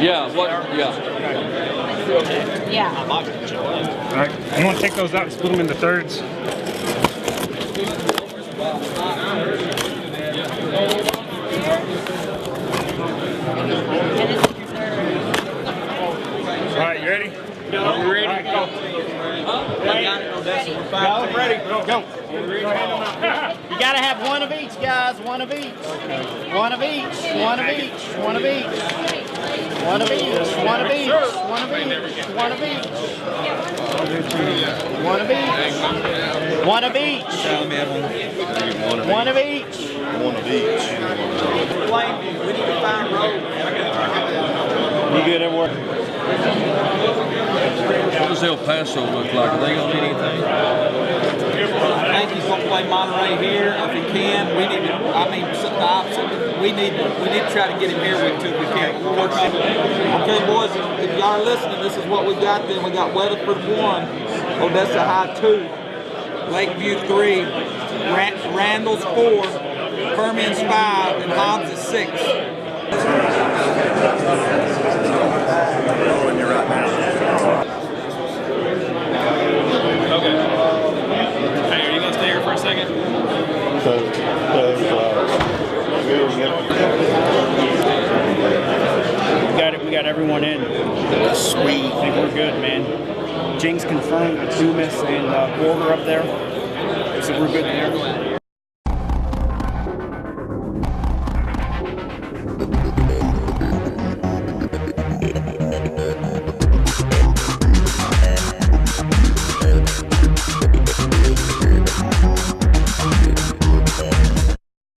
Yeah, what? Yeah. Yeah. All right, I'm going to take those out and split them into thirds. All right, you ready? No, we're ready. All right, go. I'm ready. Go. You gotta have one of each, guys. One of each. One of each. One of each. One of each. One of each. One of each. One of each. One of each. One of each. One of each. One of each. One of each. We need to find road. You good everywhere? What does El Paso look like? Are they gonna need anything? I think he's going to play Monterey here if he can. We need to. I mean, the opposite. We need to try to get him here if we can. Okay, boys, if y'all are listening, this is what we got. Then we got Weatherford 1, Odessa High 2, Lakeview 3, Randall's 4, Permian's 5, and Hobbs is 6. Okay. Hey, are you gonna stay here for a second? We got everyone in. Sweet. I think we're good, man. Jinx confirmed with Dumas and Borger up there. So we're good there.